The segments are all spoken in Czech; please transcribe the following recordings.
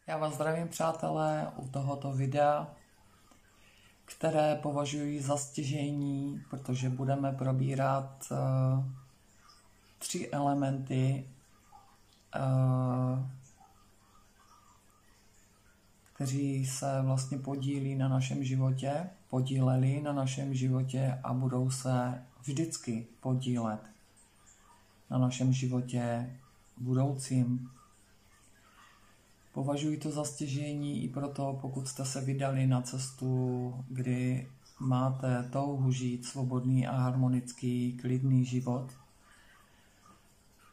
Já vás zdravím, přátelé, u tohoto videa, které považuji za stěžejní, protože budeme probírat 3 elementy, kteří se vlastně podíleli na našem životě a budou se vždycky podílet na našem životě budoucím. Považuji to za stěžejní i proto, pokud jste se vydali na cestu, kdy máte touhu žít svobodný a harmonický, klidný život,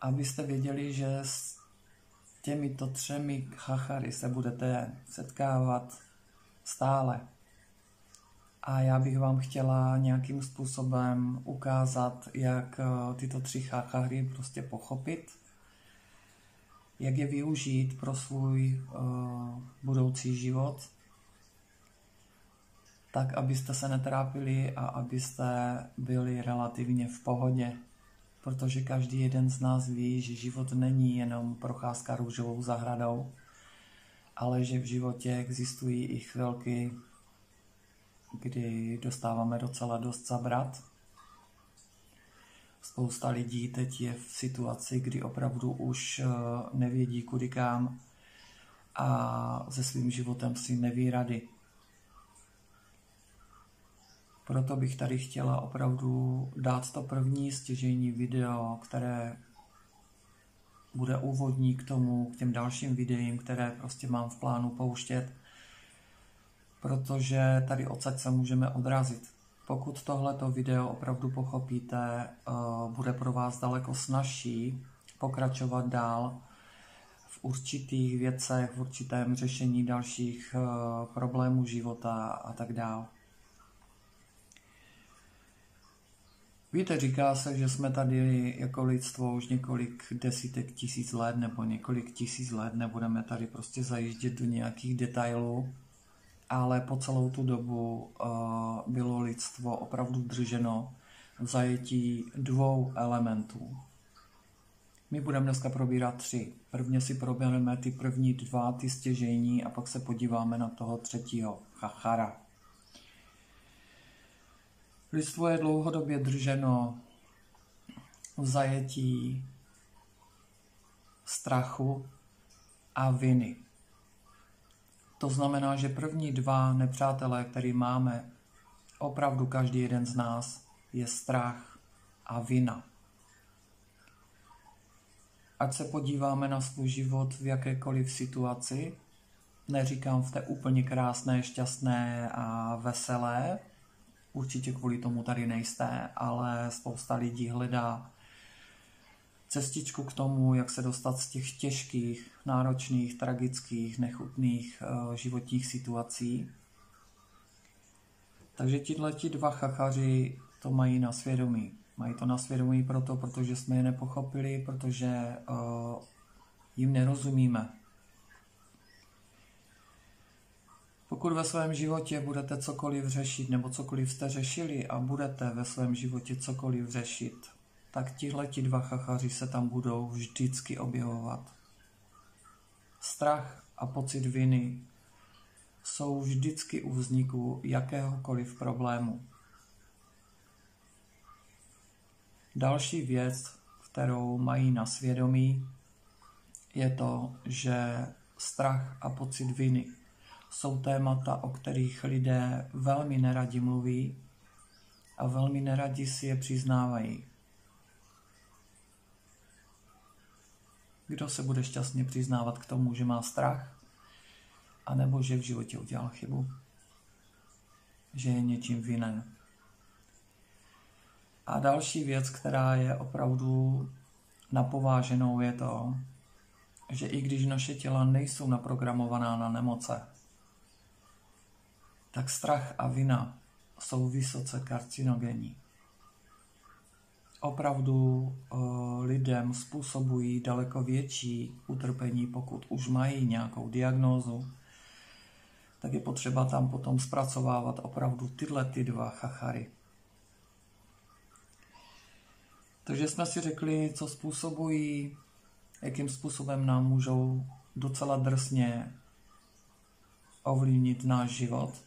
abyste věděli, že s těmito 3 chachary se budete setkávat stále. A já bych vám chtěla nějakým způsobem ukázat, jak tyto 3 chachary prostě pochopit, jak je využít pro svůj budoucí život, tak abyste se netrápili a abyste byli relativně v pohodě. Protože každý jeden z nás ví, že život není jenom procházka růžovou zahradou, ale že v životě existují i chvilky, kdy dostáváme docela dost zabrat. Spousta lidí teď je v situaci, kdy opravdu už nevědí kudy kam a se svým životem si neví rady. Proto bych tady chtěla opravdu dát to první stěžejní video, které bude úvodní k těm dalším videím, které prostě mám v plánu pouštět, protože tady odsaď se můžeme odrazit. Pokud tohleto video opravdu pochopíte, bude pro vás daleko snazší pokračovat dál v určitých věcech, v určitém řešení dalších problémů života a tak dále. Víte, říká se, že jsme tady jako lidstvo už několik desítek tisíc let nebo několik tisíc let, nebudeme tady prostě zajíždět do nějakých detailů, ale po celou tu dobu bylo lidstvo opravdu drženo v zajetí 2 elementů. My budeme dneska probírat 3. Prvně si probereme ty první 2, ty stěžejní, a pak se podíváme na toho 3. chachara. Lidstvo je dlouhodobě drženo v zajetí strachu a viny. To znamená, že první 2 nepřátelé, který máme, opravdu každý jeden z nás, je strach a vina. Ať se podíváme na svůj život v jakékoliv situaci, neříkám v té úplně krásné, šťastné a veselé, určitě kvůli tomu tady nejste, ale spousta lidí hledá cestičku k tomu, jak se dostat z těch těžkých, náročných, tragických, nechutných životních situací. Takže tihleti 2 chachaři to mají na svědomí. Mají to na svědomí protože jsme je nepochopili, protože jim nerozumíme. Pokud ve svém životě budete cokoliv řešit, nebo cokoliv jste řešili a budete ve svém životě cokoliv řešit, tak tihleti 2 chachaři se tam budou vždycky objevovat. Strach a pocit viny jsou vždycky u vzniku jakéhokoliv problému. Další věc, kterou mají na svědomí, je to, že strach a pocit viny jsou témata, o kterých lidé velmi neradi mluví a velmi neradi si je přiznávají. Kdo se bude šťastně přiznávat k tomu, že má strach, anebo že v životě udělal chybu, že je něčím vinen? A další věc, která je opravdu napováženou, je to, že i když naše těla nejsou naprogramovaná na nemoce, tak strach a vina jsou vysoce karcinogenní. Opravdu lidem způsobují daleko větší utrpení, pokud už mají nějakou diagnózu, tak je potřeba tam potom zpracovávat opravdu tyhle 2 chachary. Takže jsme si řekli, co způsobují, jakým způsobem nám můžou docela drsně ovlivnit náš život.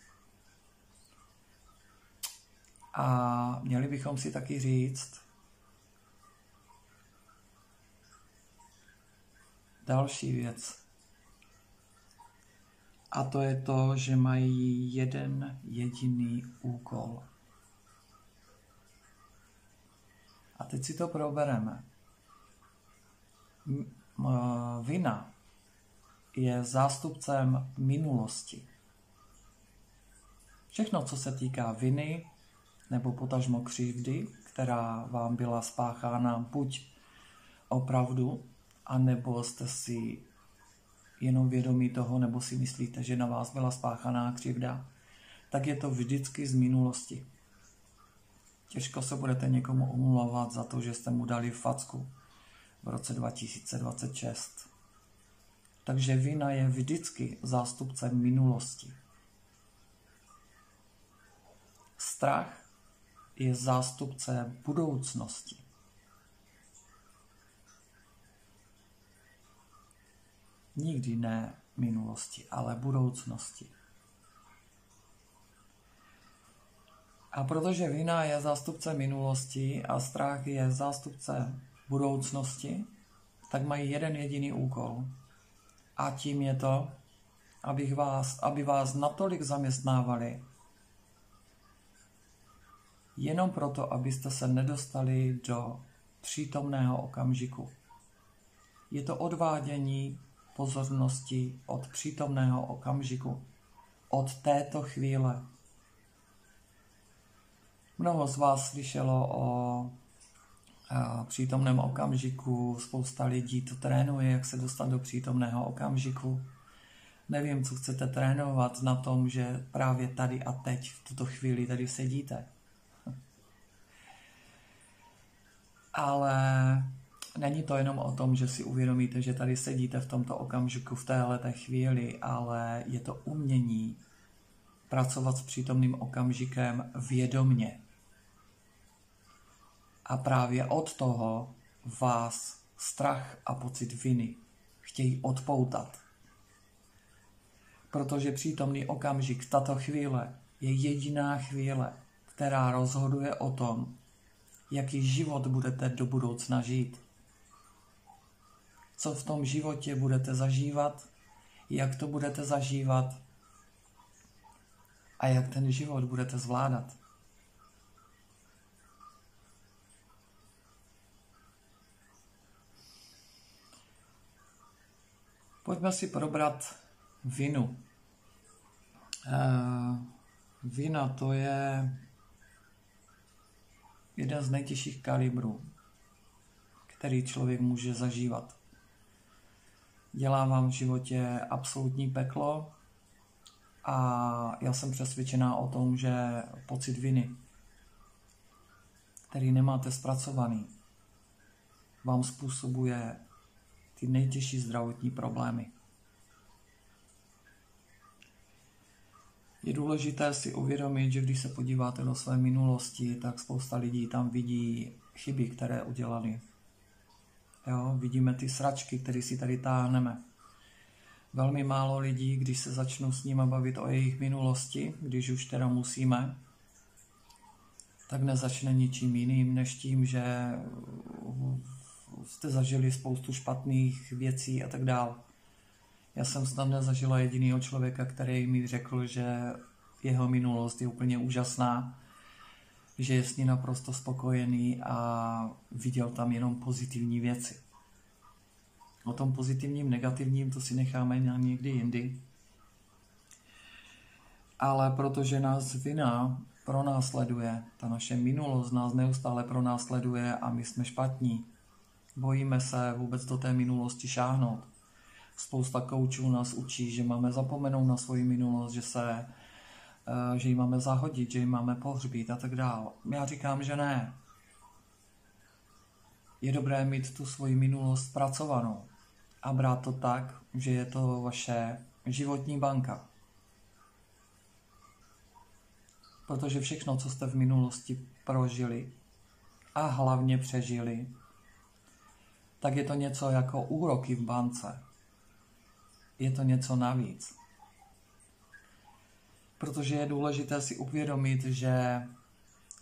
A měli bychom si taky říct další věc. A to je to, že mají jeden jediný úkol. A teď si to probereme. Vina je zástupcem minulosti. Všechno, co se týká viny nebo potažmo křivdy, která vám byla spáchána buď opravdu, anebo jste si jenom vědomí toho, nebo si myslíte, že na vás byla spáchaná křivda, tak je to vždycky z minulosti. Těžko se budete někomu omlouvat za to, že jste mu dali facku v roce 2026. Takže vina je vždycky zástupcem minulosti. Strach je zástupce budoucnosti. Nikdy ne minulosti, ale budoucnosti. A protože vina je zástupce minulosti a strach je zástupce budoucnosti, tak mají jeden jediný úkol. A tím je to, aby vás natolik zaměstnávali, jenom proto, abyste se nedostali do přítomného okamžiku. Je to odvádění pozornosti od přítomného okamžiku, od této chvíle. Mnoho z vás slyšelo o přítomném okamžiku, spousta lidí to trénuje, jak se dostat do přítomného okamžiku. Nevím, co chcete trénovat na tom, že právě tady a teď, v tuto chvíli tady sedíte. Ale není to jenom o tom, že si uvědomíte, že tady sedíte v tomto okamžiku, v téhleté chvíli, ale je to umění pracovat s přítomným okamžikem vědomně. A právě od toho vás strach a pocit viny chtějí odpoutat. Protože přítomný okamžik, tato chvíle, je jediná chvíle, která rozhoduje o tom, jaký život budete do budoucna žít. Co v tom životě budete zažívat, jak to budete zažívat a jak ten život budete zvládat. Pojďme si probrat vinu. Vina to je jeden z nejtěžších kalibrů, který člověk může zažívat. Dělá vám v životě absolutní peklo a já jsem přesvědčená o tom, že pocit viny, který nemáte zpracovaný, vám způsobuje ty nejtěžší zdravotní problémy. Je důležité si uvědomit, že když se podíváte do své minulosti, tak spousta lidí tam vidí chyby, které udělali. Jo, vidíme ty sračky, které si tady táhneme. Velmi málo lidí, když se začnou s nimi bavit o jejich minulosti, když už teda musíme, tak nezačne ničím jiným, než tím, že jste zažili spoustu špatných věcí a tak dále. Já jsem snad nezažila jedinýho člověka, který mi řekl, že jeho minulost je úplně úžasná, že je s ní naprosto spokojený a viděl tam jenom pozitivní věci. O tom pozitivním, negativním to si necháme na někdy jindy. Ale protože nás vina pronásleduje, ta naše minulost nás neustále pronásleduje a my jsme špatní, bojíme se vůbec do té minulosti šáhnout. Spousta koučů nás učí, že máme zapomenout na svoji minulost, že ji máme zahodit, že ji máme pohřbít a tak dále. Já říkám, že ne. Je dobré mít tu svoji minulost zpracovanou a brát to tak, že je to vaše životní banka. Protože všechno, co jste v minulosti prožili a hlavně přežili, tak je to něco jako úroky v bance. Je to něco navíc. Protože je důležité si uvědomit, že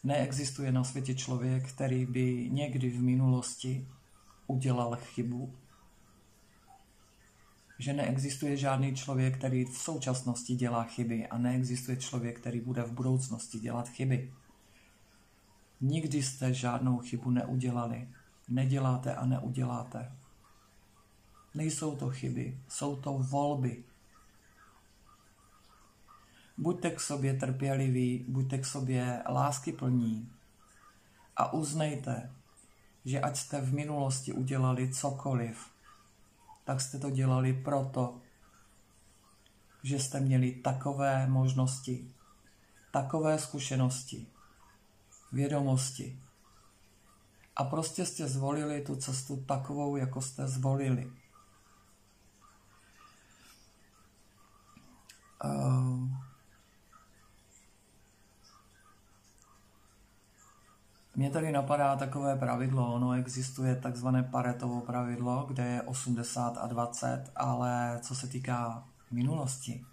neexistuje na světě člověk, který by někdy v minulosti udělal chybu. Že neexistuje žádný člověk, který v současnosti dělá chyby a neexistuje člověk, který bude v budoucnosti dělat chyby. Nikdy jste žádnou chybu neudělali. Neděláte a neuděláte. Nejsou to chyby, jsou to volby. Buďte k sobě trpěliví, buďte k sobě láskyplní a uznejte, že ať jste v minulosti udělali cokoliv, tak jste to dělali proto, že jste měli takové možnosti, takové zkušenosti, vědomosti. A prostě jste zvolili tu cestu takovou, jako jste zvolili. Mně tady napadá takové pravidlo, ono existuje takzvané Paretovo pravidlo, kde je 80 a 20, ale co se týká minulosti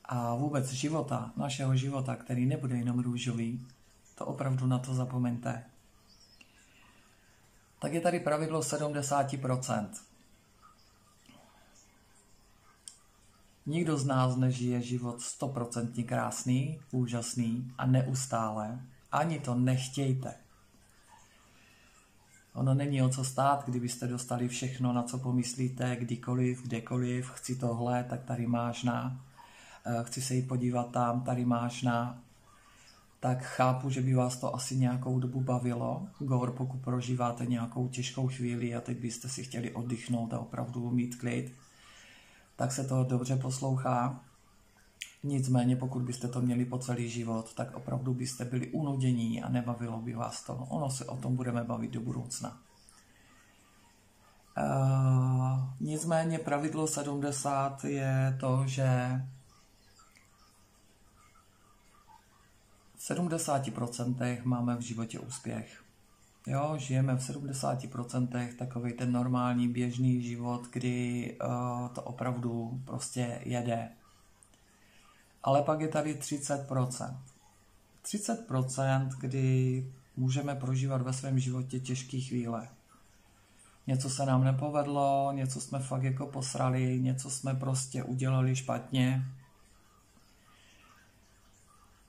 a vůbec života, našeho života, který nebude jenom růžový, to opravdu na to zapomeňte. Tak je tady pravidlo 70%. Nikdo z nás nežije život 100% krásný, úžasný a neustále. Ani to nechtějte. Ono není o co stát, kdybyste dostali všechno, na co pomyslíte, kdykoliv, kdekoliv, chci tohle, tak tady máš na, chci se jít podívat tam, tady máš na. Tak chápu, že by vás to asi nějakou dobu bavilo, gór pokud prožíváte nějakou těžkou chvíli a teď byste si chtěli oddychnout a opravdu mít klid, tak se to dobře poslouchá. Nicméně, pokud byste to měli po celý život, tak opravdu byste byli unudění a nebavilo by vás to. Ono se o tom budeme bavit do budoucna. Nicméně pravidlo 70 je to, že v 70% máme v životě úspěch. Jo, žijeme v 70% takovej ten normální běžný život, kdy to opravdu prostě jede. Ale pak je tady 30%. 30%, kdy můžeme prožívat ve svém životě těžké chvíle. Něco se nám nepovedlo, něco jsme fakt jako posrali, něco jsme prostě udělali špatně.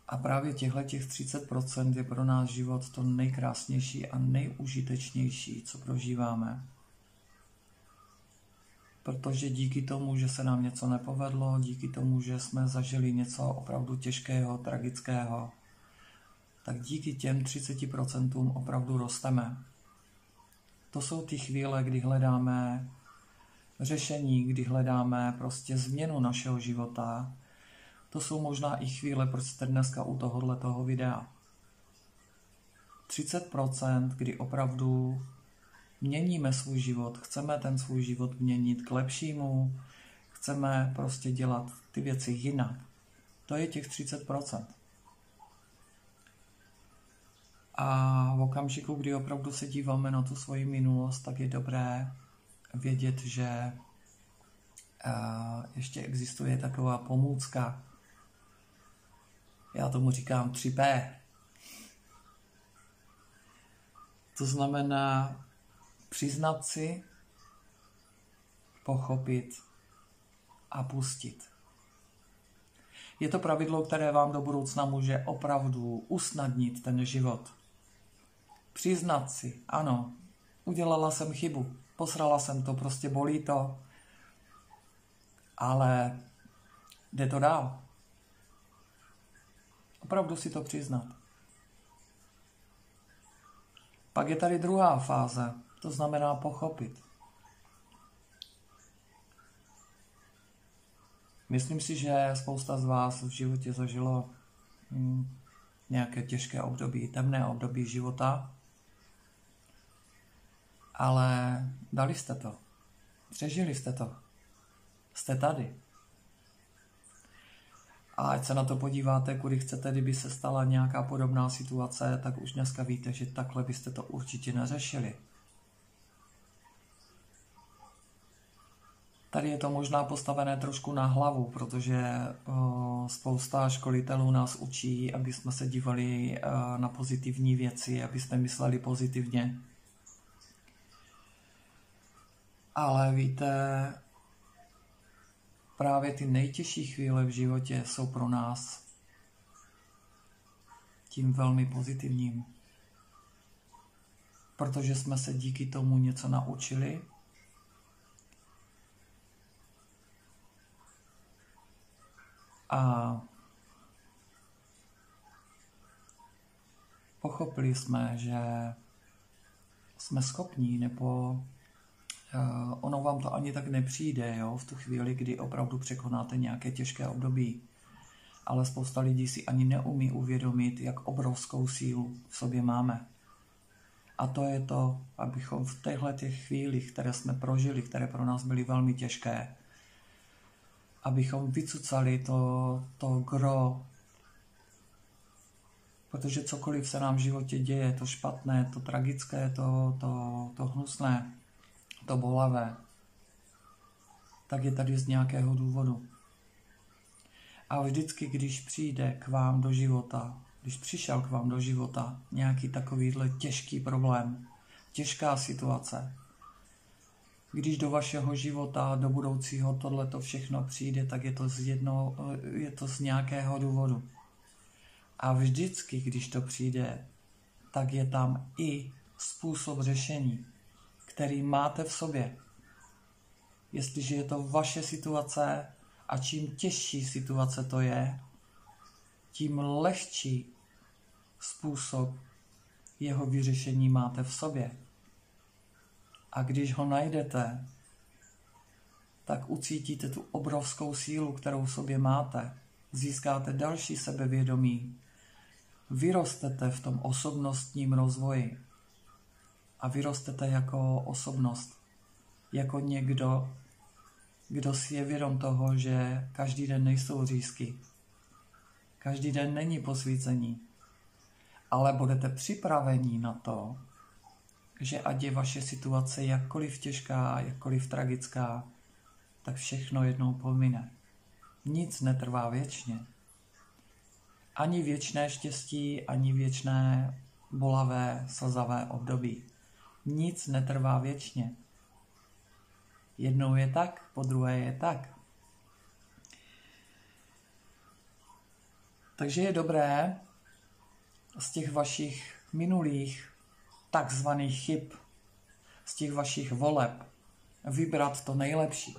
A právě těch 30% je pro náš život to nejkrásnější a nejužitečnější, co prožíváme. Protože díky tomu, že se nám něco nepovedlo, díky tomu, že jsme zažili něco opravdu těžkého, tragického, tak díky těm 30% opravdu rosteme. To jsou ty chvíle, kdy hledáme řešení, kdy hledáme prostě změnu našeho života. To jsou možná i chvíle, proč jste dneska u tohoto videa. 30%, kdy opravdu měníme svůj život, chceme ten svůj život měnit k lepšímu, chceme prostě dělat ty věci jinak. To je těch 30%. A v okamžiku, kdy opravdu se díváme na tu svoji minulost, tak je dobré vědět, že ještě existuje taková pomůcka. Já tomu říkám 3P. To znamená přiznat si, pochopit a pustit. Je to pravidlo, které vám do budoucna může opravdu usnadnit ten život. Přiznat si, ano, udělala jsem chybu, posrala jsem to, prostě bolí to, ale jde to dál. Opravdu si to přiznat. Pak je tady druhá fáze, to znamená pochopit. Myslím si, že spousta z vás v životě zažilo nějaké těžké období, temné období života, ale dali jste to, přežili jste to, jste tady. A ať se na to podíváte, kudy chcete, kdyby se stala nějaká podobná situace, tak už dneska víte, že takhle byste to určitě neřešili. Tady je to možná postavené trošku na hlavu, protože spousta školitelů nás učí, aby jsme se dívali na pozitivní věci, aby jsme mysleli pozitivně. Ale víte, právě ty nejtěžší chvíle v životě jsou pro nás tím velmi pozitivním. Protože jsme se díky tomu něco naučili. A pochopili jsme, že jsme schopní, nebo ono vám to ani tak nepřijde, jo, v tu chvíli, kdy opravdu překonáte nějaké těžké období. Ale spousta lidí si ani neumí uvědomit, jak obrovskou sílu v sobě máme. A to je to, abychom v těchto chvílích, které jsme prožili, které pro nás byly velmi těžké, abychom vycucali to gro, protože cokoliv se nám v životě děje, to špatné, to tragické, to hnusné, to bolavé, tak je tady z nějakého důvodu. A vždycky, když přijde k vám do života, když přišel k vám do života nějaký takovýhle těžký problém, těžká situace, když do vašeho života, do budoucího tohleto všechno přijde, tak je to z nějakého důvodu. A vždycky, když to přijde, tak je tam i způsob řešení, který máte v sobě. Jestliže je to vaše situace a čím těžší situace to je, tím lehčí způsob jeho vyřešení máte v sobě. A když ho najdete, tak ucítíte tu obrovskou sílu, kterou v sobě máte. Získáte další sebevědomí. Vyrostete v tom osobnostním rozvoji. A vyrostete jako osobnost. Jako někdo, kdo si je vědom toho, že každý den nejsou řízky. Každý den není posvícení. Ale budete připraveni na to, že ať je vaše situace jakkoliv těžká, jakkoliv tragická, tak všechno jednou pomine. Nic netrvá věčně. Ani věčné štěstí, ani věčné bolavé, slzavé období. Nic netrvá věčně. Jednou je tak, po druhé je tak. Takže je dobré z těch vašich minulých takzvaných chyb, z těch vašich voleb vybrat to nejlepší.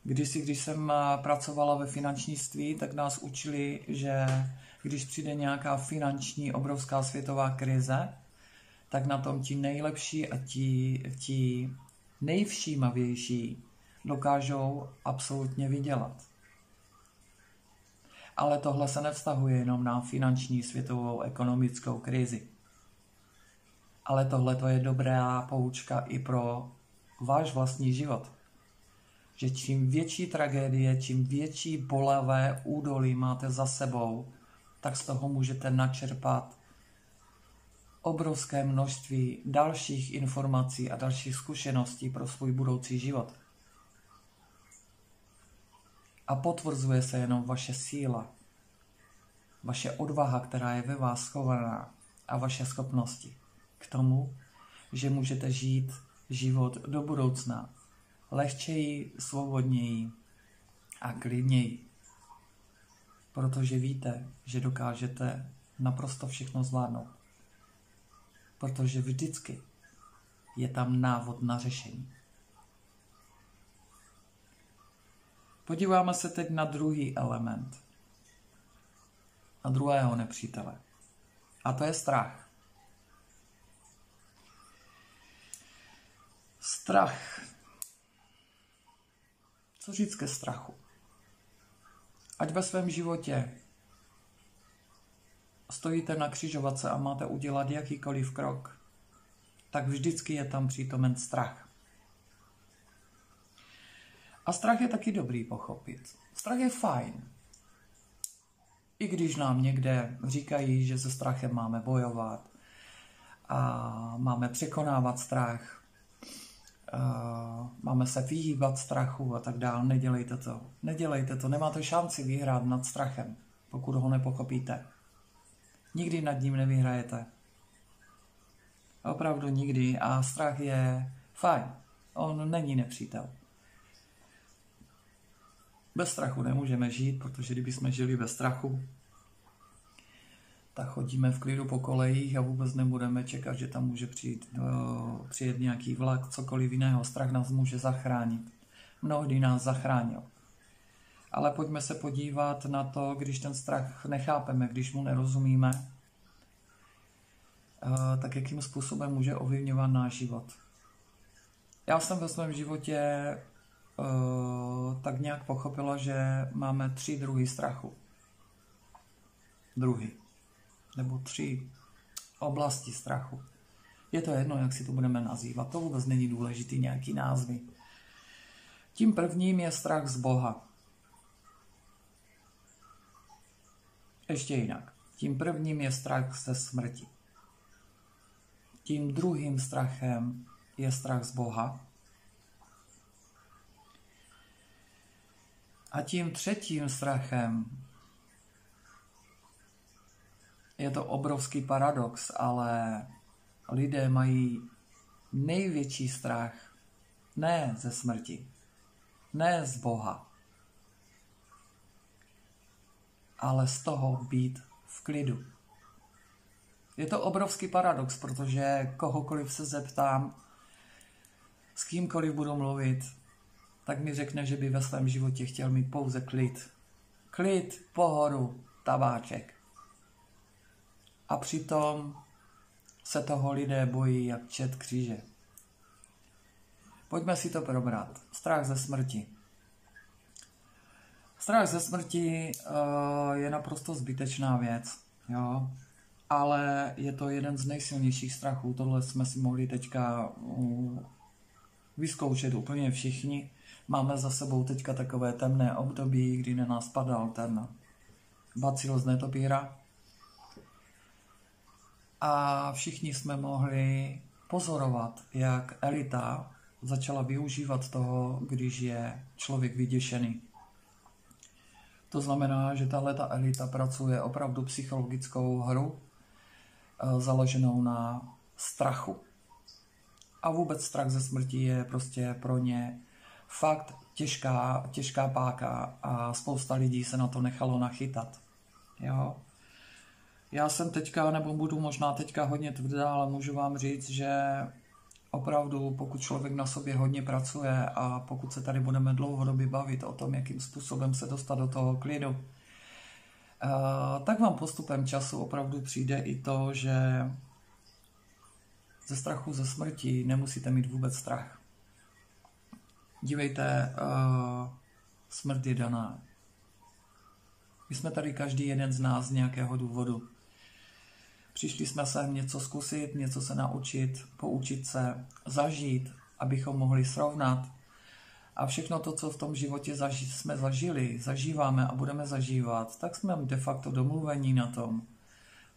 Když jsem pracovala ve finančnictví, tak nás učili, že když přijde nějaká finanční obrovská světová krize, tak na tom ti nejlepší a ti nejvšímavější dokážou absolutně vydělat. Ale tohle se nevztahuje jenom na finanční světovou ekonomickou krizi. Ale tohle to je dobrá poučka i pro váš vlastní život. Že čím větší tragédie, čím větší bolavé údolí máte za sebou, tak z toho můžete načerpat obrovské množství dalších informací a dalších zkušeností pro svůj budoucí život. A potvrzuje se jenom vaše síla, vaše odvaha, která je ve vás schovaná, a vaše schopnosti k tomu, že můžete žít život do budoucna lehčeji, svobodněji a klidněji. Protože víte, že dokážete naprosto všechno zvládnout. Protože vždycky je tam návod na řešení. Podíváme se teď na druhý element. Na druhého nepřítele. A to je strach. Strach. Co říct ke strachu? Ať ve svém životě stojíte na křižovatce a máte udělat jakýkoliv krok, tak vždycky je tam přítomen strach. A strach je taky dobrý pochopit. Strach je fajn. I když nám někde říkají, že se strachem máme bojovat a máme překonávat strach, máme se vyhýbat strachu a tak dále. Nedělejte to. Nedělejte to. Nemáte šanci vyhrát nad strachem, pokud ho nepochopíte. Nikdy nad ním nevyhrajete. Opravdu nikdy. A strach je fajn. On není nepřítel. Bez strachu nemůžeme žít, protože kdybychom žili bez strachu, tak chodíme v klidu po kolejích a vůbec nebudeme čekat, že tam může přijet nějaký vlak, cokoliv jiného. Strach nás může zachránit. Mnohdy nás zachránil. Ale pojďme se podívat na to, když ten strach nechápeme, když mu nerozumíme, tak jakým způsobem může ovlivňovat náš život. Já jsem ve svém životě tak nějak pochopila, že máme 3 druhy strachu. Nebo 3 oblasti strachu. Je to jedno, jak si to budeme nazývat. To vůbec není důležitý nějaký názvy. Tím prvním je strach z Boha. Ještě jinak. Tím prvním je strach ze smrti. Tím druhým strachem je strach z Boha. A tím třetím strachem je to obrovský paradox, ale lidé mají největší strach ne ze smrti, ne z Boha, ale z toho být v klidu. Je to obrovský paradox, protože kohokoliv se zeptám, s kýmkoliv budu mluvit, tak mi řekne, že by ve svém životě chtěl mít pouze klid. Klid, pohodu, tabáček. A přitom se toho lidé bojí jak čert kříže. Pojďme si to probrat. Strach ze smrti. Strach ze smrti je naprosto zbytečná věc, jo? Ale je to jeden z nejsilnějších strachů. Tohle jsme si mohli teďka vyzkoušet úplně všichni. Máme za sebou teďka takové temné období, kdy na nás padal ten bacil z netopíra. A všichni jsme mohli pozorovat, jak elita začala využívat toho, když je člověk vyděšený. To znamená, že tahleta elita pracuje opravdu psychologickou hru, založenou na strachu. A vůbec strach ze smrti je prostě pro ně fakt těžká páka a spousta lidí se na to nechalo nachytat. Jo? Já jsem teďka, nebo budu možná teďka hodně tvrdá, ale můžu vám říct, že opravdu, pokud člověk na sobě hodně pracuje a pokud se tady budeme dlouhodobě bavit o tom, jakým způsobem se dostat do toho klidu, tak vám postupem času opravdu přijde i to, že ze strachu ze smrti nemusíte mít vůbec strach. Dívejte, smrt je daná. My jsme tady každý jeden z nás z nějakého důvodu. Přišli jsme sem něco zkusit, něco se naučit, poučit se, zažít, abychom mohli srovnat. A všechno to, co v tom životě jsme zažili, zažíváme a budeme zažívat, tak jsme de facto domluvení na tom.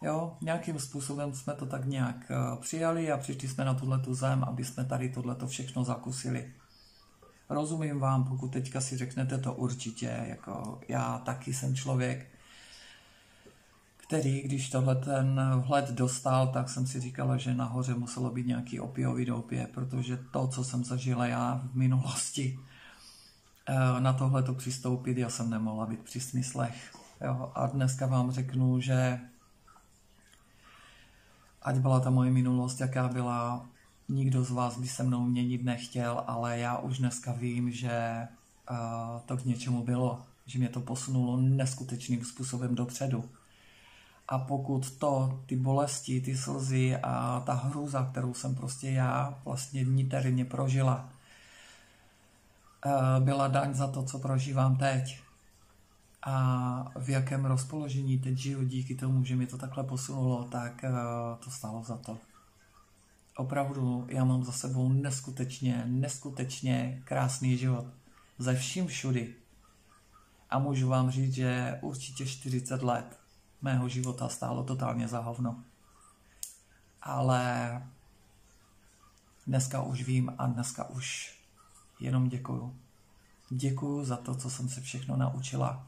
Jo, nějakým způsobem jsme to tak nějak přijali a přišli jsme na tuhletu zem, aby jsme tady tohleto všechno zakusili. Rozumím vám, pokud teďka si řeknete to určitě, jako já taky jsem člověk, který, když tohle ten vhled dostal, tak jsem si říkala, že nahoře muselo být nějaký opiový doupě, protože to, co jsem zažila já v minulosti, na tohleto přistoupit, já jsem nemohla být při smyslech. Jo? A dneska vám řeknu, že ať byla ta moje minulost, jaká byla, nikdo z vás by se mnou měnit nechtěl, ale já už dneska vím, že to k něčemu bylo, že mě to posunulo neskutečným způsobem dopředu. A pokud ty bolesti, ty slzy a ta hrůza, kterou jsem prostě já vlastně niterně prožila, byla daň za to, co prožívám teď. A v jakém rozpoložení teď žiju díky tomu, že mi to takhle posunulo, tak to stálo za to. Opravdu, já mám za sebou neskutečně krásný život. Ze vším všudy. A můžu vám říct, že určitě 40 let mého života stálo totálně za hovno. Ale Dneska už vím a dneska už jenom děkuju. Děkuju za to, co jsem se všechno naučila.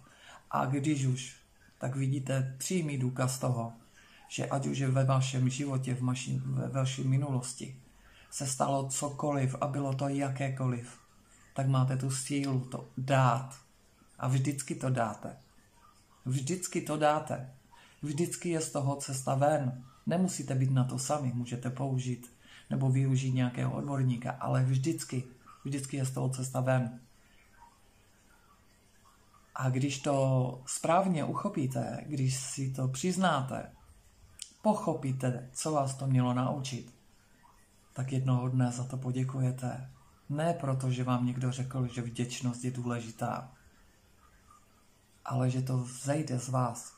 A když už, tak vidíte přímý důkaz toho, že ať už je ve vašem životě, ve vaší minulosti, se stalo cokoliv a bylo to jakékoliv, tak máte tu sílu to dát. A vždycky to dáte. Vždycky to dáte. Vždycky je z toho cesta ven. Nemusíte být na to sami, můžete použít nebo využít nějakého odborníka, ale vždycky je z toho cesta ven. A když to správně uchopíte, když si to přiznáte, pochopíte, co vás to mělo naučit, tak jednoho dne za to poděkujete. Ne proto, že vám někdo řekl, že vděčnost je důležitá, ale že to vzejde z vás.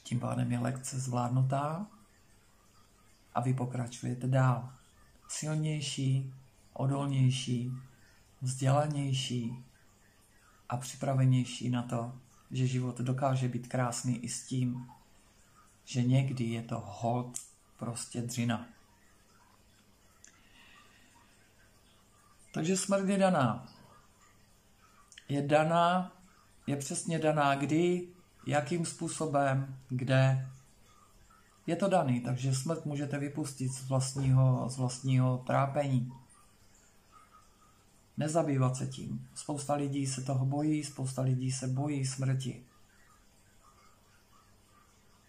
Tím pádem je lekce zvládnutá a vy pokračujete dál. Silnější, odolnější, vzdělanější a připravenější na to, že život dokáže být krásný i s tím, že někdy je to holt prostě dřina. Takže smrt je daná. Je přesně daná kdy, jakým způsobem, kde. Je to daný, takže smrt můžete vypustit z vlastního trápení. Nezabývat se tím. Spousta lidí se toho bojí, spousta lidí se bojí smrti.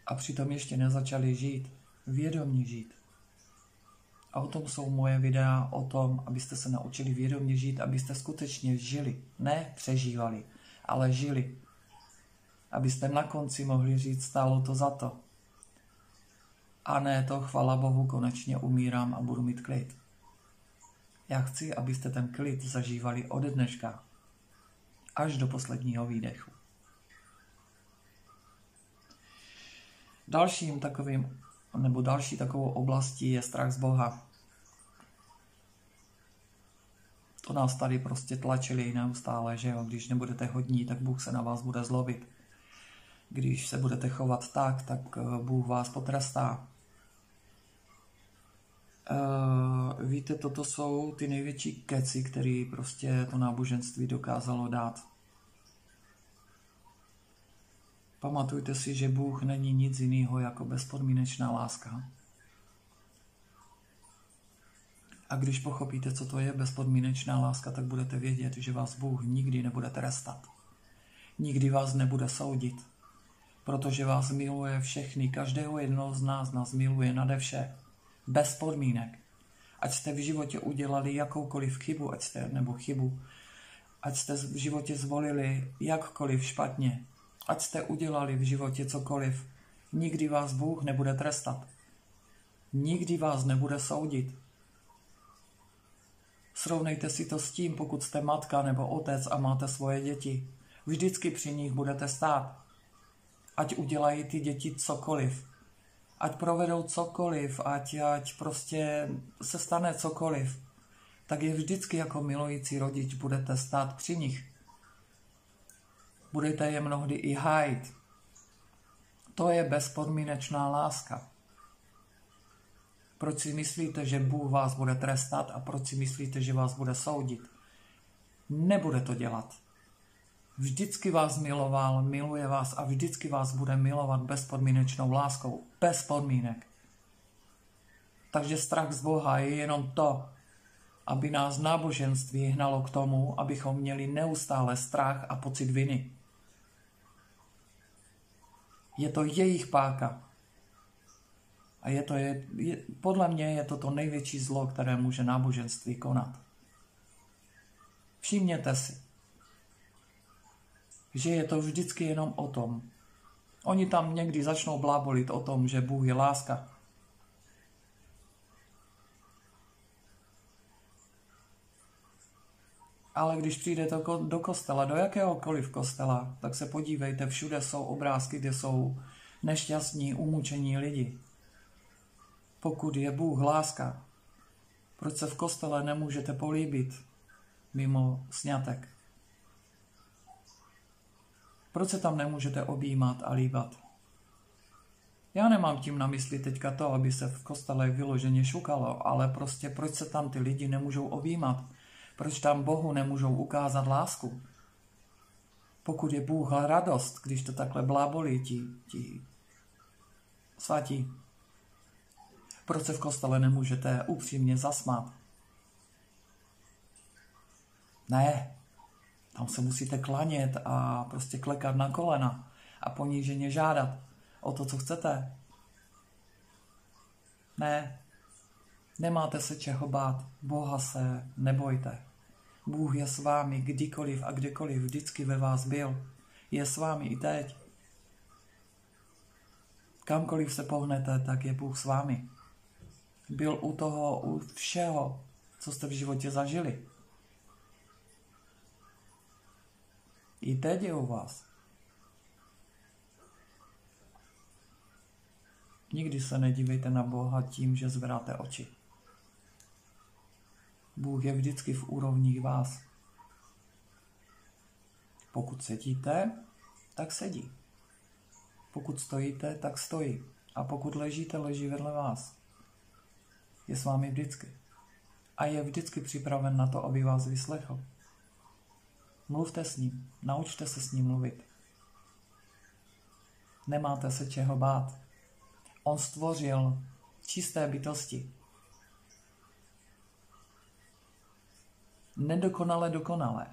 A přitom ještě nezačali žít, vědomě žít. A o tom jsou moje videa, o tom, abyste se naučili vědomě žít, abyste skutečně žili. Ne přežívali, ale žili. Abyste na konci mohli říct, stálo to za to. A ne to, chvala Bohu, konečně umírám a budu mít klid. Já chci, abyste ten klid zažívali od dneška až do posledního výdechu. Další takovou oblastí je strach z Boha. To nás tady prostě tlačili neustále, že jo, když nebudete hodní, tak Bůh se na vás bude zlobit. Když se budete chovat tak Bůh vás potrestá. Víte, toto jsou ty největší keci, které prostě to náboženství dokázalo dát. Pamatujte si, že Bůh není nic jiného jako bezpodmínečná láska. A když pochopíte, co to je bezpodmínečná láska, tak budete vědět, že vás Bůh nikdy nebude trestat. Nikdy vás nebude soudit. Protože vás miluje všechny, každého jednoho z nás miluje nade vše. Bez podmínek. Ať jste v životě udělali jakoukoliv chybu, ať jste v životě zvolili jakkoliv špatně, ať jste udělali v životě cokoliv, nikdy vás Bůh nebude trestat. Nikdy vás nebude soudit. Srovnejte si to s tím, pokud jste matka nebo otec a máte svoje děti. Vždycky při nich budete stát. Ať udělají ty děti cokoliv. Ať provedou cokoliv, ať prostě se stane cokoliv, tak je vždycky jako milující rodič budete stát při nich. Budete je mnohdy i hájit. To je bezpodmínečná láska. Proč si myslíte, že Bůh vás bude trestat a proč si myslíte, že vás bude soudit? Nebude to dělat. Vždycky vás miloval, miluje vás a vždycky vás bude milovat bezpodmínečnou láskou. Bez podmínek. Takže strach z Boha je jenom to, aby nás náboženství hnalo k tomu, abychom měli neustále strach a pocit viny. Je to jejich páka. A podle mě je to největší zlo, které může náboženství konat. Všimněte si, že je to vždycky jenom o tom. Oni tam někdy začnou blábolit o tom, že Bůh je láska. Ale když přijdete do kostela, do jakéhokoliv kostela, tak se podívejte, všude jsou obrázky, kde jsou nešťastní, umučení lidi. Pokud je Bůh láska, proč se v kostele nemůžete políbit mimo sňatek? Proč se tam nemůžete objímat a líbat? Já nemám tím na mysli teďka to, aby se v kostele vyloženě šukalo, ale prostě proč se tam ty lidi nemůžou objímat? Proč tam Bohu nemůžou ukázat lásku? Pokud je Bůh radost, když to takhle blábolí ti svatí, proč se v kostele nemůžete upřímně zasmát? Ne, tam se musíte klanět a prostě klekat na kolena a poníženě žádat o to, co chcete. Ne, nemáte se čeho bát, Boha se nebojte. Bůh je s vámi kdykoliv a kdekoliv, vždycky ve vás byl. Je s vámi i teď. Kamkoliv se pohnete, tak je Bůh s vámi. Byl u toho, u všeho, co jste v životě zažili. I teď je u vás. Nikdy se nedívejte na Boha tím, že zvedáte oči. Bůh je vždycky v úrovních vás. Pokud sedíte, tak sedí. Pokud stojíte, tak stojí. A pokud ležíte, leží vedle vás. Je s vámi vždycky. A je vždycky připraven na to, aby vás vyslechl. Mluvte s ním. Naučte se s ním mluvit. Nemáte se čeho bát. On stvořil čisté bytosti. Nedokonale dokonalé.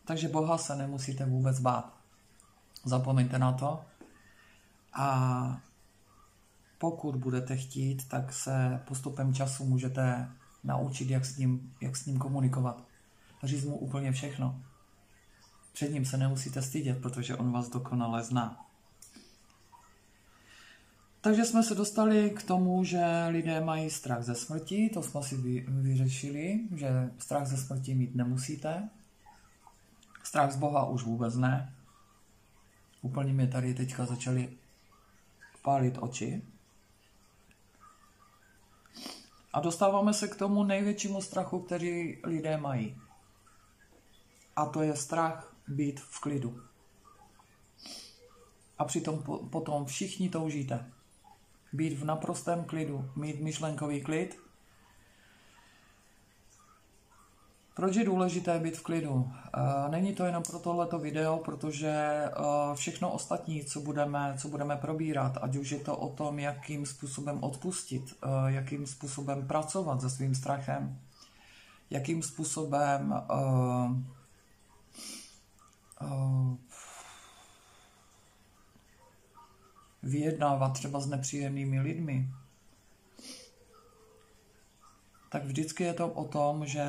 Takže Boha se nemusíte vůbec bát. Zapomeňte na to. A pokud budete chtít, tak se postupem času můžete naučit, jak s ním komunikovat. Říct mu úplně všechno. Před ním se nemusíte stydět, protože on vás dokonale zná. Takže jsme se dostali k tomu, že lidé mají strach ze smrti, to jsme si vyřešili, že strach ze smrti mít nemusíte. Strach z Boha už vůbec ne. Úplně mě tady teďka začaly pálit oči. A dostáváme se k tomu největšímu strachu, který lidé mají. A to je strach být v klidu. A přitom potom všichni toužíte. Být v naprostém klidu, mít myšlenkový klid. Proč je důležité být v klidu? Není to jenom pro tohleto video, protože všechno ostatní, co budeme probírat, ať už je to o tom, jakým způsobem odpustit, jakým způsobem pracovat se svým strachem, jakým způsobem vyjednávat třeba s nepříjemnými lidmi, tak vždycky je to o tom, že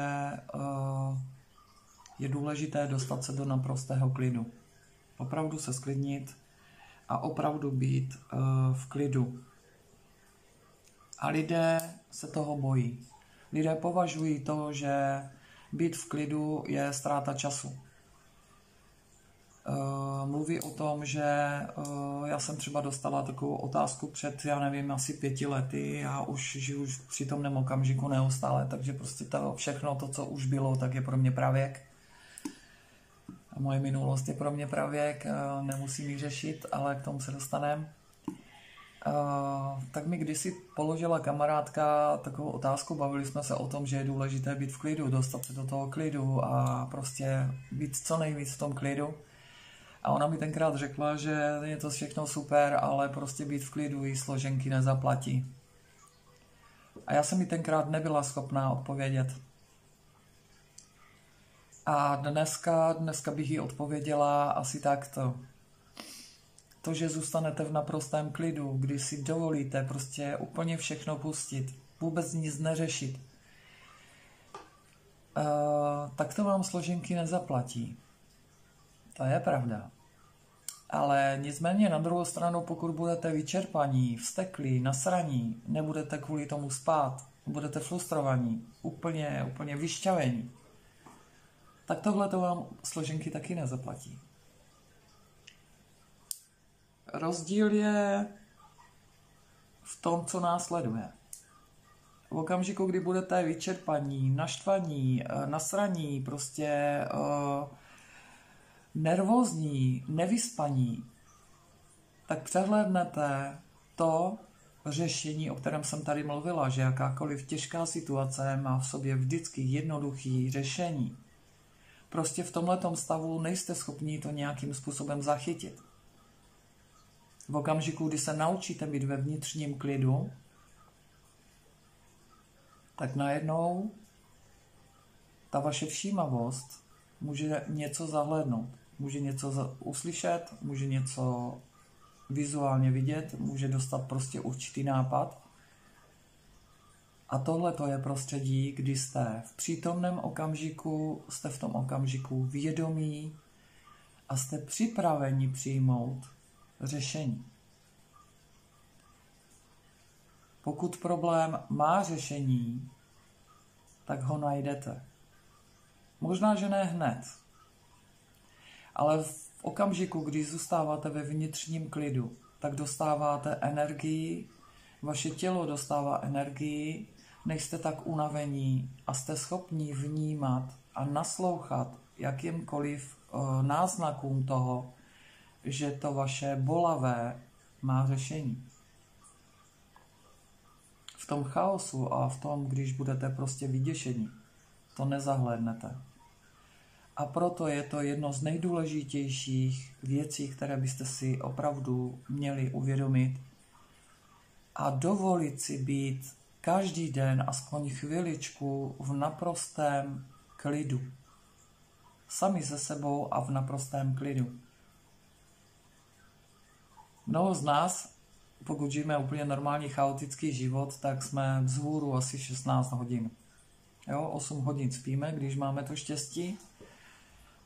je důležité dostat se do naprostého klidu. Opravdu se sklidnit a opravdu být v klidu. A lidé se toho bojí. Lidé považují to, že být v klidu je ztráta času. Mluví o tom, že já jsem třeba dostala takovou otázku před, já nevím, asi 5 lety, já už žiju při tom okamžiku neustále, takže prostě všechno to, co už bylo, tak je pro mě pravěk. A moje minulost je pro mě pravěk, nemusím ji řešit, ale k tomu se dostaneme. Tak mi kdysi položila kamarádka takovou otázku, bavili jsme se o tom, že je důležité být v klidu, dostat se do toho klidu a prostě být co nejvíc v tom klidu. A ona mi tenkrát řekla, že je to všechno super, ale prostě být v klidu jí složenky nezaplatí. A já jsem mi tenkrát nebyla schopná odpovědět. A dneska bych jí odpověděla asi takto. To, že zůstanete v naprostém klidu, kdy si dovolíte prostě úplně všechno pustit, vůbec nic neřešit, tak to vám složenky nezaplatí. To je pravda. Ale nicméně na druhou stranu, pokud budete vyčerpaní, vzteklí, nasraní, nebudete kvůli tomu spát, budete frustrovaní, úplně vyšťavení, tak tohle to vám složenky taky nezaplatí. Rozdíl je v tom, co následuje. V okamžiku, kdy budete vyčerpaní, naštvaní, nasraní, prostě nervózní, nevyspaní, tak přehlédnete to řešení, o kterém jsem tady mluvila, že jakákoliv těžká situace má v sobě vždycky jednoduchý řešení. Prostě v tomhletom stavu nejste schopni to nějakým způsobem zachytit. V okamžiku, kdy se naučíte být ve vnitřním klidu, tak najednou ta vaše všímavost může něco zahlédnout, může něco uslyšet, může něco vizuálně vidět, může dostat prostě určitý nápad. A tohle to je prostředí, kdy jste v přítomném okamžiku, jste v tom okamžiku vědomí a jste připraveni přijmout řešení. Pokud problém má řešení, tak ho najdete. Možná, že ne hned, ale v okamžiku, kdy zůstáváte ve vnitřním klidu, tak dostáváte energii, vaše tělo dostává energii, nejste tak unavení a jste schopni vnímat a naslouchat jakýmkoliv náznakům toho, že to vaše bolavé má řešení. V tom chaosu a v tom, když budete prostě vyděšení, to nezahlédnete. A proto je to jedno z nejdůležitějších věcí, které byste si opravdu měli uvědomit a dovolit si být každý den aspoň chviličku v naprostém klidu. Sami se sebou a v naprostém klidu. Mnoho z nás, pokud žijeme úplně normální chaotický život, tak jsme vzhůru asi 16 hodin. Jo, 8 hodin spíme, když máme to štěstí,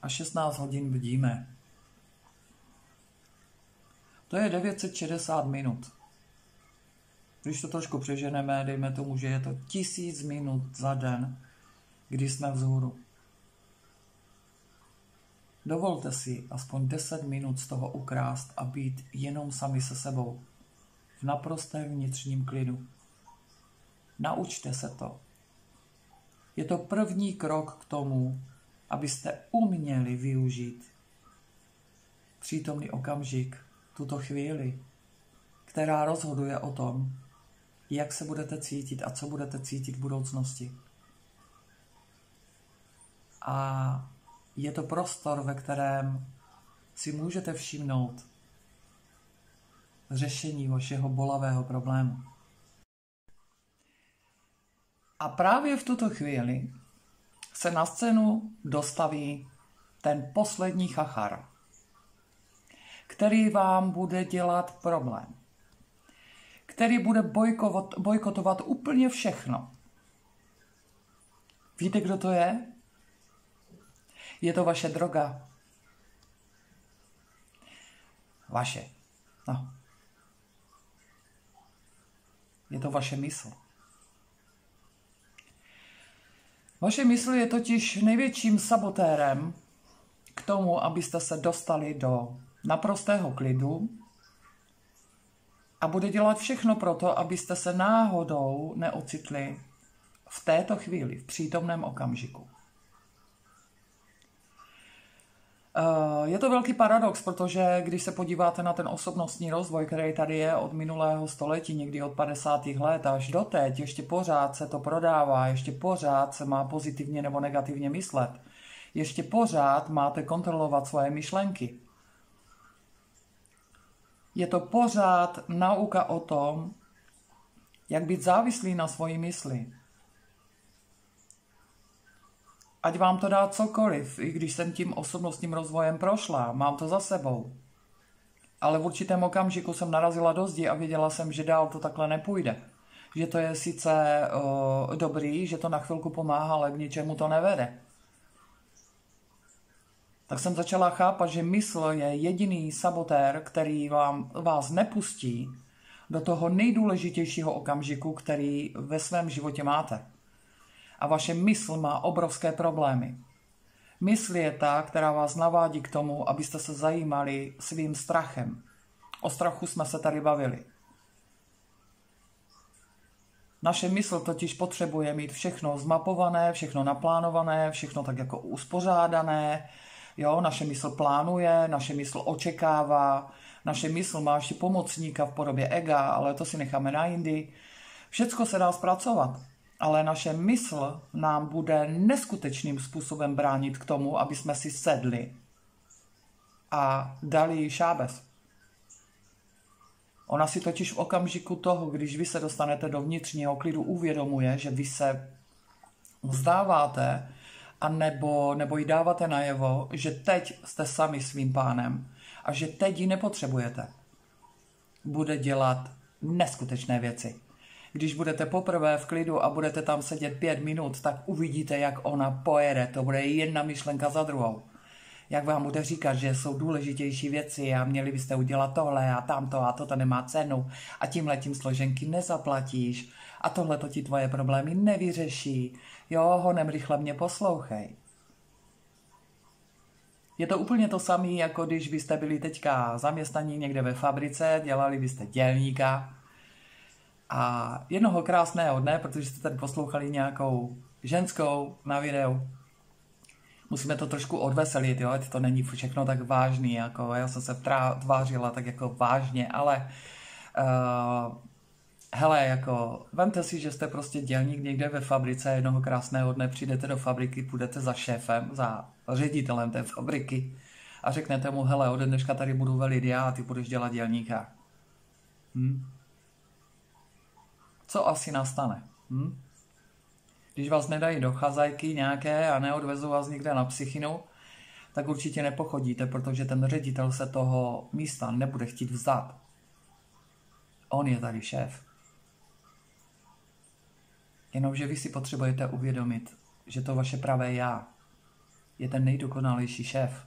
a 16 hodin bdíme. To je 960 minut. Když to trošku přeženeme, dejme tomu, že je to 1000 minut za den, kdy jsme vzhůru. Dovolte si aspoň 10 minut z toho ukrást a být jenom sami se sebou. V naprostém vnitřním klidu. Naučte se to. Je to první krok k tomu, abyste uměli využít přítomný okamžik, tuto chvíli, která rozhoduje o tom, jak se budete cítit a co budete cítit v budoucnosti. A je to prostor, ve kterém si můžete všimnout řešení vašeho bolavého problému. A právě v tuto chvíli se na scénu dostaví ten poslední chachar, který vám bude dělat problém, který bude bojkotovat úplně všechno. Víte, kdo to je? Je to vaše droga. Vaše. No. Je to vaše mysl. Vaše mysl je totiž největším sabotérem k tomu, abyste se dostali do naprostého klidu a bude dělat všechno pro to, abyste se náhodou neocitli v této chvíli, v přítomném okamžiku. Je to velký paradox, protože když se podíváte na ten osobnostní rozvoj, který tady je od minulého století, někdy od 50. let až do teď, ještě pořád se to prodává, ještě pořád se má pozitivně nebo negativně myslet, ještě pořád máte kontrolovat svoje myšlenky. Je to pořád nauka o tom, jak být závislý na svoji mysli. Ať vám to dá cokoliv, i když jsem tím osobnostním rozvojem prošla, mám to za sebou. Ale v určitém okamžiku jsem narazila do zdi a věděla jsem, že dál to takhle nepůjde. Že to je sice dobrý, že to na chvilku pomáhá, ale k ničemu to nevede. Tak jsem začala chápat, že mysl je jediný sabotér, který vás nepustí do toho nejdůležitějšího okamžiku, který ve svém životě máte. A vaše mysl má obrovské problémy. Mysl je ta, která vás navádí k tomu, abyste se zajímali svým strachem. O strachu jsme se tady bavili. Naše mysl totiž potřebuje mít všechno zmapované, všechno naplánované, všechno tak jako uspořádané, Jo, naše mysl plánuje, naše mysl očekává, naše mysl má ještě pomocníka v podobě ega, ale to si necháme na jindy. Všecko se dá zpracovat, ale naše mysl nám bude neskutečným způsobem bránit k tomu, aby jsme si sedli a dali jí šábes. Ona si totiž v okamžiku toho, když vy se dostanete do vnitřního klidu, uvědomuje, že vy se vzdáváte a nebo jí dáváte najevo, že teď jste sami svým pánem a že teď ji nepotřebujete. Bude dělat neskutečné věci. Když budete poprvé v klidu a budete tam sedět 5 minut, tak uvidíte, jak ona pojede. To bude jedna myšlenka za druhou. Jak vám bude říkat, že jsou důležitější věci a měli byste udělat tohle a tamto a toto nemá cenu a tímhletím složenky nezaplatíš a tohle to ti tvoje problémy nevyřeší. Jo, honem rychle mě poslouchej. Je to úplně to samé, jako když byste byli teďka zaměstnaní někde ve fabrice, dělali byste dělníka a jednoho krásného dne, protože jste tady poslouchali nějakou ženskou na videu, musíme to trošku odveselit, jo, to není všechno tak vážný, jako já jsem se tvářila tak jako vážně, ale hele, jako vemte si, že jste prostě dělník někde ve fabrice, jednoho krásného dne přijdete do fabriky, půjdete za šéfem, za ředitelem té fabriky a řeknete mu, hele, ode dneška tady budu velit já a ty budeš dělat dělníka. Co asi nastane? Když vás nedají do chazajky nějaké a neodvezou vás někde na psychinu, tak určitě nepochodíte, protože ten ředitel se toho místa nebude chtít vzdát. On je tady šéf. Jenomže vy si potřebujete uvědomit, že to vaše pravé já je ten nejdokonalejší šéf,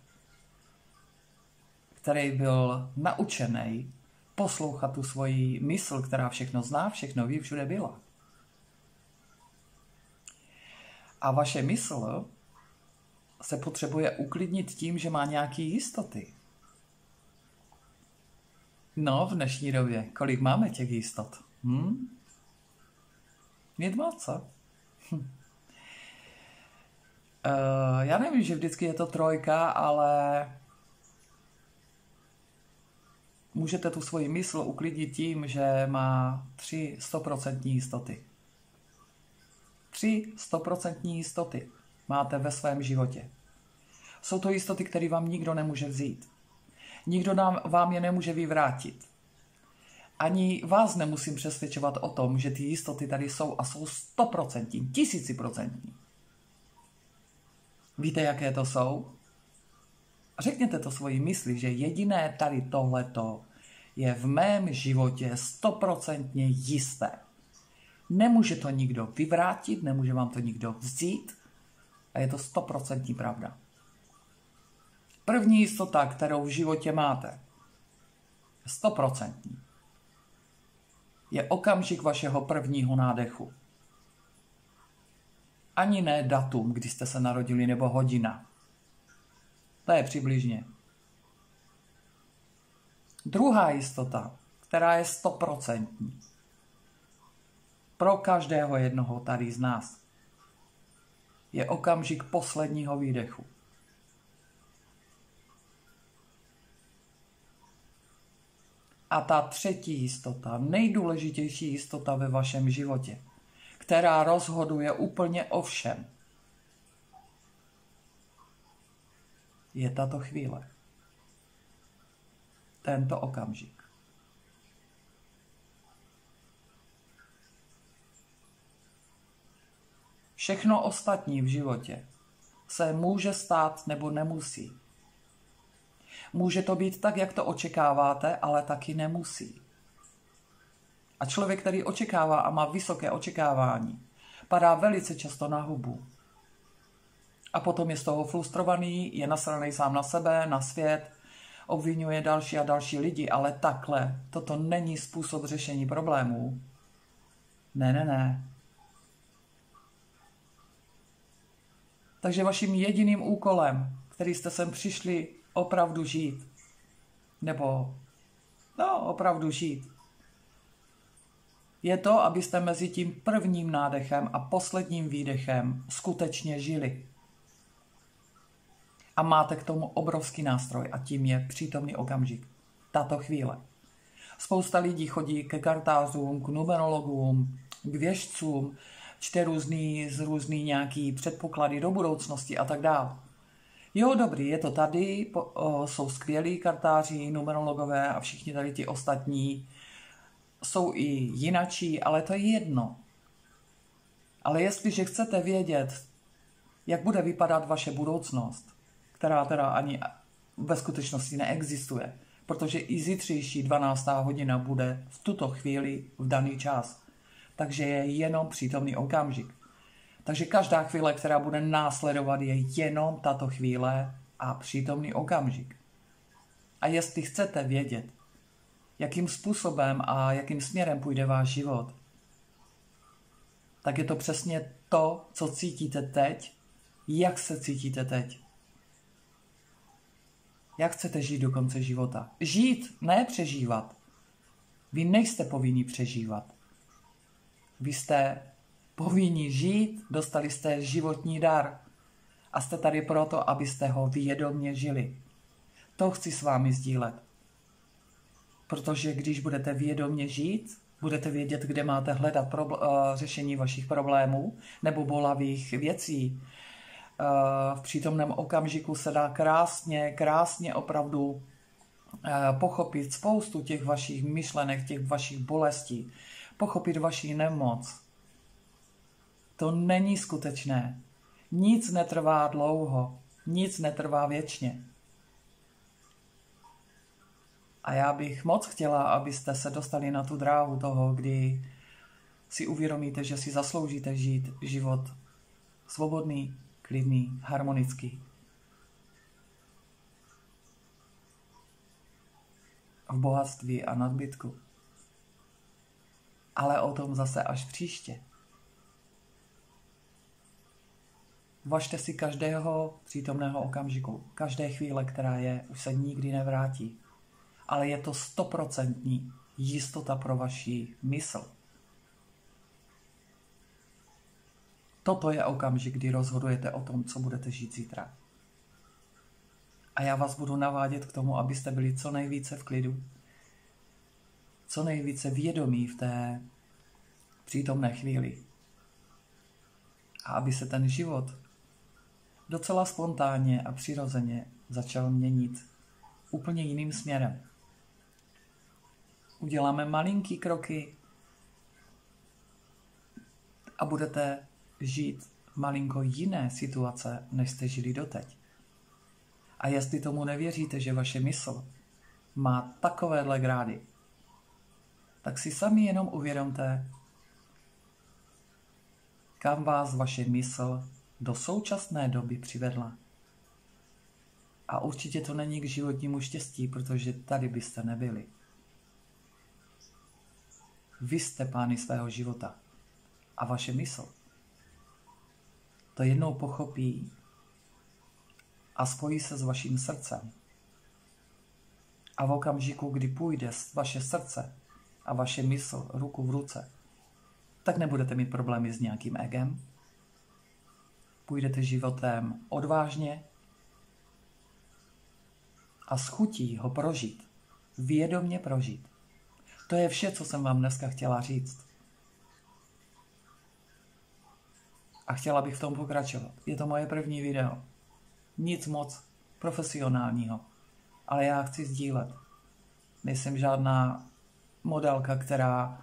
který byl naučený poslouchat tu svoji mysl, která všechno zná, všechno ví, všude byla. A vaše mysl se potřebuje uklidnit tím, že má nějaké jistoty. No, v dnešní době, kolik máme těch jistot? Mít moc, co? Já nevím, že vždycky je to 3, ale můžete tu svoji mysl uklidnit tím, že má 3 100% jistoty. 3 100% jistoty máte ve svém životě. Jsou to jistoty, které vám nikdo nemůže vzít. Nikdo vám je nemůže vyvrátit. Ani vás nemusím přesvědčovat o tom, že ty jistoty tady jsou a jsou 100%, 1000%. Víte, jaké to jsou? Řekněte to svoji mysli, že jediné tady tohleto je v mém životě 100% jisté. Nemůže to nikdo vyvrátit, nemůže vám to nikdo vzít a je to 100% pravda. První jistota, kterou v životě máte, 100%, je okamžik vašeho prvního nádechu. Ani ne datum, kdy jste se narodili, nebo hodina. To je přibližně. Druhá jistota, která je 100%, pro každého jednoho tady z nás, je okamžik posledního výdechu. A ta třetí jistota, nejdůležitější jistota ve vašem životě, která rozhoduje úplně o všem, je tato chvíle. Tento okamžik. Všechno ostatní v životě se může stát nebo nemusí. Může to být tak, jak to očekáváte, ale taky nemusí. A člověk, který očekává a má vysoké očekávání, padá velice často na hubu. A potom je z toho frustrovaný, je nasraný sám na sebe, na svět, obvinuje další a další lidi, ale takhle, toto není způsob řešení problémů. Ne. Takže vaším jediným úkolem, který jste sem přišli opravdu žít, opravdu žít, je to, abyste mezi tím prvním nádechem a posledním výdechem skutečně žili. A máte k tomu obrovský nástroj a tím je přítomný okamžik. Tato chvíle. Spousta lidí chodí ke kartářům, k numerologům, k věštcům, čte různý nějaký předpoklady do budoucnosti a tak dále. Jo, dobrý, je to tady, jsou skvělí kartáři, numerologové a všichni tady ti ostatní. Jsou i jinačí, ale to je jedno. Ale jestliže chcete vědět, jak bude vypadat vaše budoucnost, která teda ani ve skutečnosti neexistuje, protože i zítřejší 12. hodina bude v tuto chvíli v daný čas. Takže je jenom přítomný okamžik. Takže každá chvíle, která bude následovat, je jenom tato chvíle a přítomný okamžik. A jestli chcete vědět, jakým způsobem a jakým směrem půjde váš život, tak je to přesně to, co cítíte teď, jak se cítíte teď. Jak chcete žít do konce života? Žít, ne přežívat. Vy nejste povinni přežívat. Vy jste povinni žít, dostali jste životní dar a jste tady proto, abyste ho vědomě žili. To chci s vámi sdílet. Protože když budete vědomě žít, budete vědět, kde máte hledat řešení vašich problémů nebo bolavých věcí. V přítomném okamžiku se dá krásně opravdu pochopit spoustu těch vašich myšlenek, těch vašich bolestí, pochopit vaši nemoc. To není skutečné. Nic netrvá dlouho, nic netrvá věčně. A já bych moc chtěla, abyste se dostali na tu dráhu toho, kdy si uvědomíte, že si zasloužíte žít život svobodný, klidný, harmonický. V bohatství a nadbytku. Ale o tom zase až příště. Važte si každého přítomného okamžiku, každé chvíle, která je, už se nikdy nevrátí. Ale je to 100% jistota pro vaši mysl. Toto je okamžik, kdy rozhodujete o tom, co budete žít zítra. A já vás budu navádět k tomu, abyste byli co nejvíce v klidu, co nejvíce vědomí v té přítomné chvíli. A aby se ten život docela spontánně a přirozeně začal měnit úplně jiným směrem. Uděláme malinký kroky a budete žít malinko jiné situace, než jste žili doteď. A jestli tomu nevěříte, že vaše mysl má takovéhle grády, tak si sami jenom uvědomte, kam vás vaše mysl do současné doby přivedla. A určitě to není k životnímu štěstí, protože tady byste nebyli. Vy jste pány svého života a vaše mysl to jednou pochopí a spojí se s vaším srdcem. A v okamžiku, kdy půjde vaše srdce a vaše mysl ruku v ruce, tak nebudete mít problémy s nějakým egem. Půjdete životem odvážně a s chutí ho prožít. Vědomně prožít. To je vše, co jsem vám dneska chtěla říct. A chtěla bych v tom pokračovat. Je to moje první video. Nic moc profesionálního. Ale já chci sdílet. Nejsem žádná modelka, která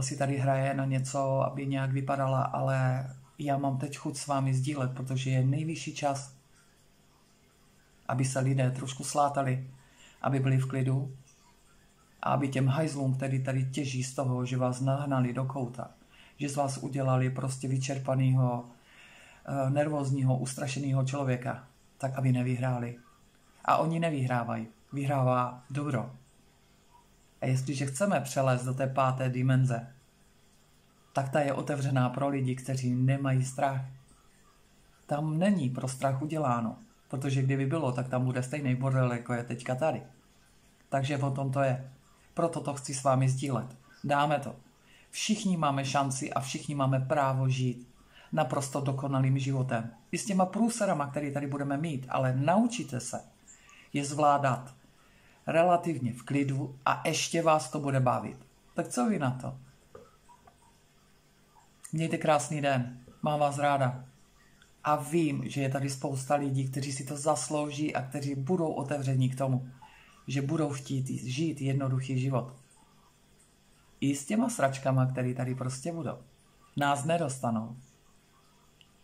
si tady hraje na něco, aby nějak vypadala, ale já mám teď chuť s vámi sdílet, protože je nejvyšší čas, aby se lidé trošku slátali, aby byli v klidu a aby těm hajzlům, který tady těží z toho, že vás nahnali do kouta, že z vás udělali prostě vyčerpanýho, nervózního, ustrašeného člověka, tak aby nevyhráli. A oni nevyhrávají. Vyhrává dobro. A jestliže chceme přelézt do té 5. dimenze, tak ta je otevřená pro lidi, kteří nemají strach. Tam není pro strach uděláno, protože kdyby bylo, tak tam bude stejný bordel, jako je teďka tady. Takže o tom to je. Proto to chci s vámi sdílet. Dáme to. Všichni máme šanci a všichni máme právo žít. naprosto dokonalým životem. I s těma průserama, který tady budeme mít, ale naučíte se je zvládat relativně v klidu a ještě vás to bude bavit. Tak co vy na to? Mějte krásný den. Mám vás ráda. A vím, že je tady spousta lidí, kteří si to zaslouží a kteří budou otevření k tomu, že budou chtít žít jednoduchý život. I s těma sračkama, které tady prostě budou. Nás nedostanou.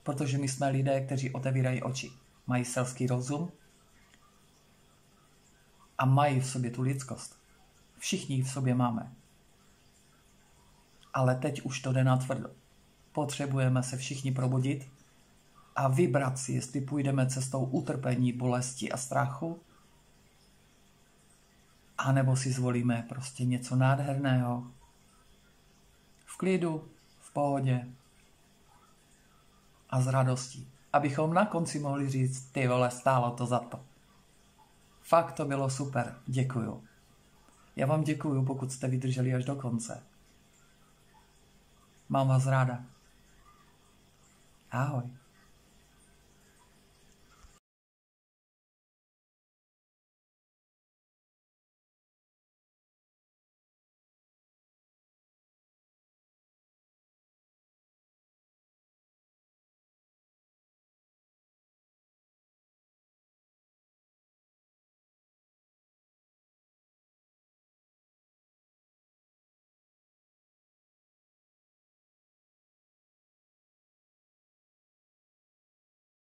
Protože my jsme lidé, kteří otevírají oči. Mají selský rozum a mají v sobě tu lidskost. Všichni ji v sobě máme. Ale teď už to jde natvrdo. Potřebujeme se všichni probudit a vybrat si, jestli půjdeme cestou utrpení, bolesti a strachu, anebo si zvolíme prostě něco nádherného, v klidu, v pohodě a s radostí. Abychom na konci mohli říct, ty vole, stálo to za to. Fakt to bylo super, děkuju. Já vám děkuju, pokud jste vydrželi až do konce. Mám vás ráda. Ahoj.